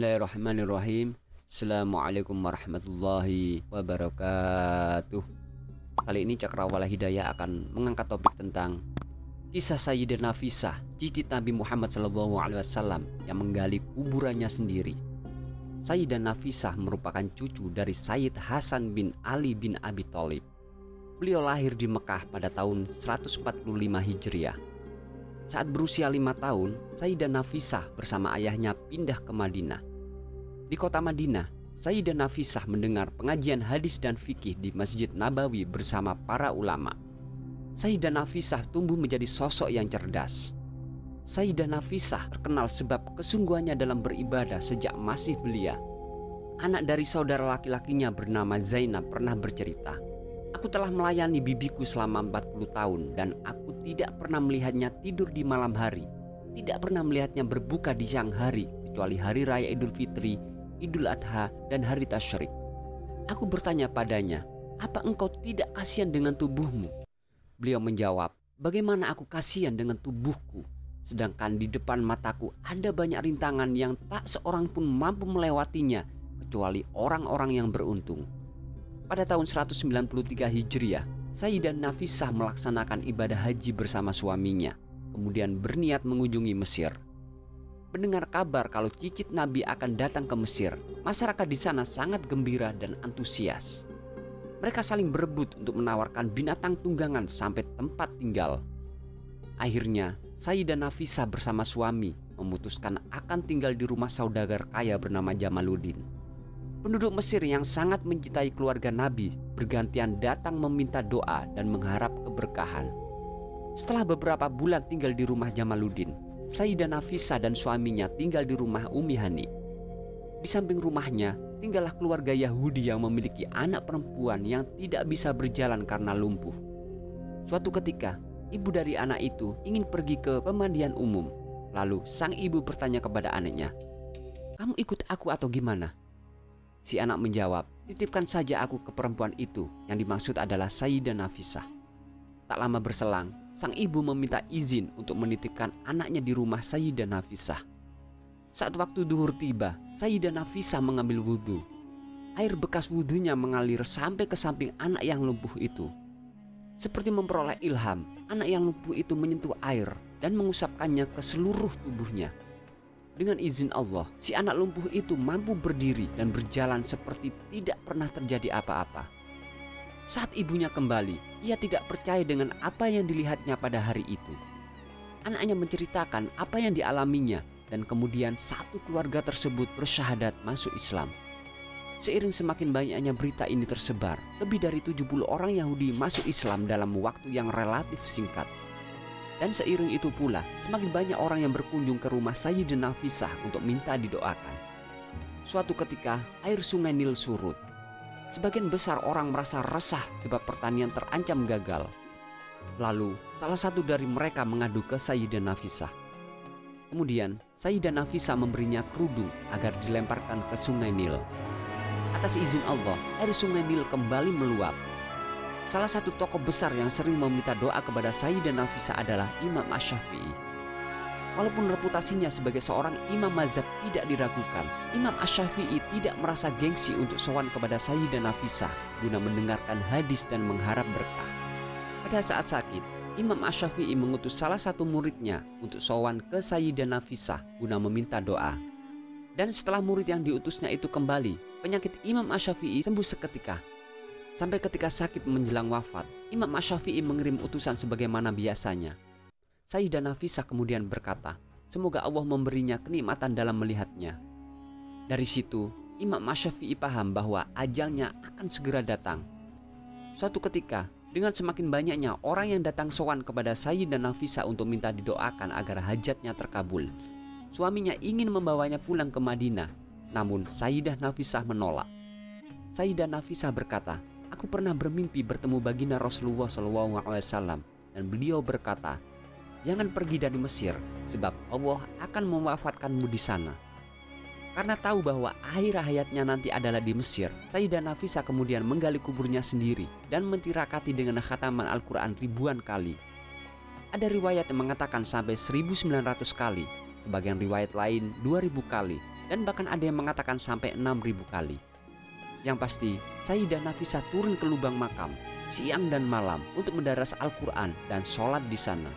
Bismillahirrahmanirrahim. Assalamualaikum warahmatullahi wabarakatuh. Kali ini Cakrawala Hidayah akan mengangkat topik tentang kisah Sayyidah Nafisah, cicit Nabi Muhammad SAW yang menggali kuburannya sendiri. Sayyidah Nafisah merupakan cucu dari Sayyid Hasan bin Ali bin Abi Thalib. Beliau lahir di Mekah pada tahun 145 Hijriah. Saat berusia 5 tahun, Sayyidah Nafisah bersama ayahnya pindah ke Madinah. Di kota Madinah, Sayyidah Nafisah mendengar pengajian hadis dan fikih di Masjid Nabawi bersama para ulama. Sayyidah Nafisah tumbuh menjadi sosok yang cerdas. Sayyidah Nafisah terkenal sebab kesungguhannya dalam beribadah sejak masih belia. Anak dari saudara laki-lakinya bernama Zainab pernah bercerita, "Aku telah melayani bibiku selama 40 tahun dan aku tidak pernah melihatnya tidur di malam hari, tidak pernah melihatnya berbuka di siang hari kecuali hari raya Idul Fitri, Idul Adha, dan hari Tasyrik. Aku bertanya padanya, 'Apa engkau tidak kasihan dengan tubuhmu?' Beliau menjawab, 'Bagaimana aku kasihan dengan tubuhku, sedangkan di depan mataku ada banyak rintangan yang tak seorang pun mampu melewatinya kecuali orang-orang yang beruntung.' Pada tahun 193 Hijriah, Sayyidah Nafisah melaksanakan ibadah haji bersama suaminya, kemudian berniat mengunjungi Mesir. Mendengar kabar kalau cicit Nabi akan datang ke Mesir, masyarakat di sana sangat gembira dan antusias. Mereka saling berebut untuk menawarkan binatang tunggangan sampai tempat tinggal. Akhirnya, Sayyidah Nafisah bersama suami memutuskan akan tinggal di rumah saudagar kaya bernama Jamaluddin. Penduduk Mesir yang sangat mencintai keluarga Nabi bergantian datang meminta doa dan mengharap keberkahan. Setelah beberapa bulan tinggal di rumah Jamaluddin, Sayyidah Nafisah dan suaminya tinggal di rumah Ummi Hani. Di samping rumahnya tinggallah keluarga Yahudi yang memiliki anak perempuan yang tidak bisa berjalan karena lumpuh. Suatu ketika, ibu dari anak itu ingin pergi ke pemandian umum. Lalu sang ibu bertanya kepada anaknya, "Kamu ikut aku atau gimana?" Si anak menjawab, "Titipkan saja aku ke perempuan itu," yang dimaksud adalah Sayyidah Nafisah. Tak lama berselang, sang ibu meminta izin untuk menitipkan anaknya di rumah Sayyidah Nafisah. Saat waktu duhur tiba, Sayyidah Nafisah mengambil wudhu. Air bekas wudhunya mengalir sampai ke samping anak yang lumpuh itu. Seperti memperoleh ilham, anak yang lumpuh itu menyentuh air dan mengusapkannya ke seluruh tubuhnya. Dengan izin Allah, si anak lumpuh itu mampu berdiri dan berjalan seperti tidak pernah terjadi apa-apa. Saat ibunya kembali, ia tidak percaya dengan apa yang dilihatnya pada hari itu. Anaknya menceritakan apa yang dialaminya dan kemudian satu keluarga tersebut bersyahadat masuk Islam. Seiring semakin banyaknya berita ini tersebar, lebih dari 70 orang Yahudi masuk Islam dalam waktu yang relatif singkat. Dan seiring itu pula, semakin banyak orang yang berkunjung ke rumah Sayyidah Nafisah untuk minta didoakan. Suatu ketika, air sungai Nil surut. Sebagian besar orang merasa resah sebab pertanian terancam gagal. Lalu, salah satu dari mereka mengadu ke Sayyidah Nafisah. Kemudian, Sayyidah Nafisah memberinya kerudung agar dilemparkan ke sungai Nil. Atas izin Allah, air sungai Nil kembali meluap. Salah satu tokoh besar yang sering meminta doa kepada Sayyidah Nafisah adalah Imam Asy-Syafi'i. Walaupun reputasinya sebagai seorang imam mazhab tidak diragukan, Imam Asy-Syafi'i tidak merasa gengsi untuk sowan kepada Sayyidah Nafisah guna mendengarkan hadis dan mengharap berkah. Pada saat sakit, Imam Asy-Syafi'i mengutus salah satu muridnya untuk sowan ke Sayyidah Nafisah guna meminta doa. Dan setelah murid yang diutusnya itu kembali, penyakit Imam Asy-Syafi'i sembuh seketika. Sampai ketika sakit menjelang wafat, Imam Asy-Syafi'i mengirim utusan sebagaimana biasanya. Sayyidah Nafisah kemudian berkata, "Semoga Allah memberinya kenikmatan dalam melihatnya." Dari situ, Imam Asy-Syafi'i paham bahwa ajalnya akan segera datang. Suatu ketika, dengan semakin banyaknya orang yang datang sowan kepada Sayyidah Nafisah untuk minta didoakan agar hajatnya terkabul, suaminya ingin membawanya pulang ke Madinah, namun Sayyidah Nafisah menolak. Sayyidah Nafisah berkata, "Aku pernah bermimpi bertemu baginda Rasulullah SAW dan beliau berkata, 'Jangan pergi dari Mesir sebab Allah akan mewafatkanmu di sana.'" Karena tahu bahwa akhir hayatnya nanti adalah di Mesir, Sayyidah Nafisah kemudian menggali kuburnya sendiri dan mentirakati dengan khataman Al-Quran ribuan kali. Ada riwayat yang mengatakan sampai 1900 kali, sebagian riwayat lain 2000 kali, dan bahkan ada yang mengatakan sampai 6.000 kali. Yang pasti, Sayyidah Nafisah turun ke lubang makam siang dan malam untuk mendaras Al-Quran dan sholat di sana.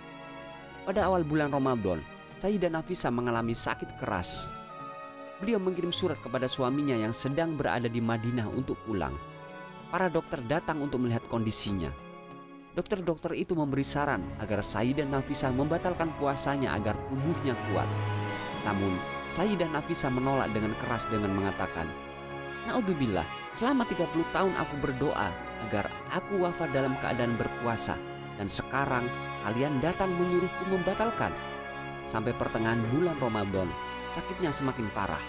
Pada awal bulan Ramadan, Sayyidah Nafisah mengalami sakit keras. Beliau mengirim surat kepada suaminya yang sedang berada di Madinah untuk pulang. Para dokter datang untuk melihat kondisinya. Dokter-dokter itu memberi saran agar Sayyidah Nafisah membatalkan puasanya agar tubuhnya kuat. Namun, Sayyidah Nafisah menolak dengan keras dengan mengatakan, "Na'udzubillah, selama 30 tahun aku berdoa agar aku wafat dalam keadaan berpuasa, dan sekarang kalian datang menyuruhku membatalkan." Sampai pertengahan bulan Ramadan, sakitnya semakin parah.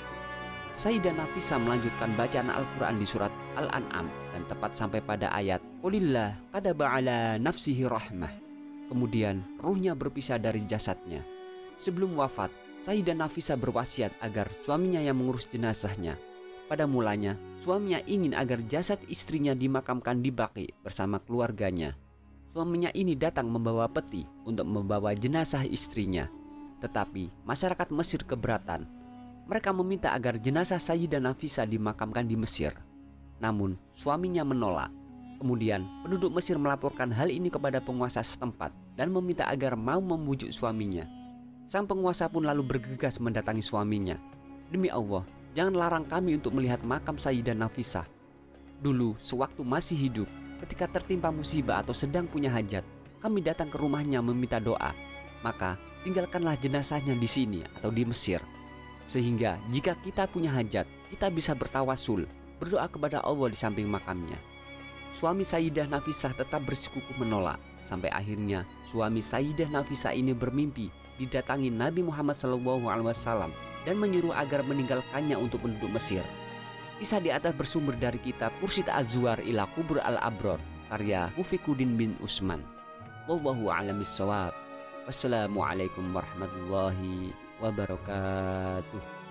Sayyidah Nafisah melanjutkan bacaan Al-Quran di surat Al-An'am dan tepat sampai pada ayat Qulillah kataba ala nafsihi rahmah. Kemudian ruhnya berpisah dari jasadnya. Sebelum wafat, Sayyidah Nafisah berwasiat agar suaminya yang mengurus jenazahnya. Pada mulanya, suaminya ingin agar jasad istrinya dimakamkan di Baqi bersama keluarganya. Suaminya ini datang membawa peti untuk membawa jenazah istrinya. Tetapi masyarakat Mesir keberatan. Mereka meminta agar jenazah Sayyidah Nafisah dimakamkan di Mesir. Namun suaminya menolak. Kemudian penduduk Mesir melaporkan hal ini kepada penguasa setempat dan meminta agar mau membujuk suaminya. Sang penguasa pun lalu bergegas mendatangi suaminya. "Demi Allah, jangan larang kami untuk melihat makam Sayyidah Nafisah. Dulu sewaktu masih hidup, ketika tertimpa musibah atau sedang punya hajat, kami datang ke rumahnya meminta doa. Maka tinggalkanlah jenazahnya di sini atau di Mesir. Sehingga jika kita punya hajat, kita bisa bertawasul, berdoa kepada Allah di samping makamnya." Suami Sayyidah Nafisah tetap bersikukuh menolak. Sampai akhirnya suami Sayyidah Nafisah ini bermimpi didatangi Nabi Muhammad SAW dan menyuruh agar meninggalkannya untuk penduduk Mesir. Kisah di atas bersumber dari kitab Ursyid Az-Zuwar ila Qubur Al-Abror karya Mufiquddin bin Utsman. Wallahu a'lam bishawab. Wassalamualaikum warahmatullahi wabarakatuh.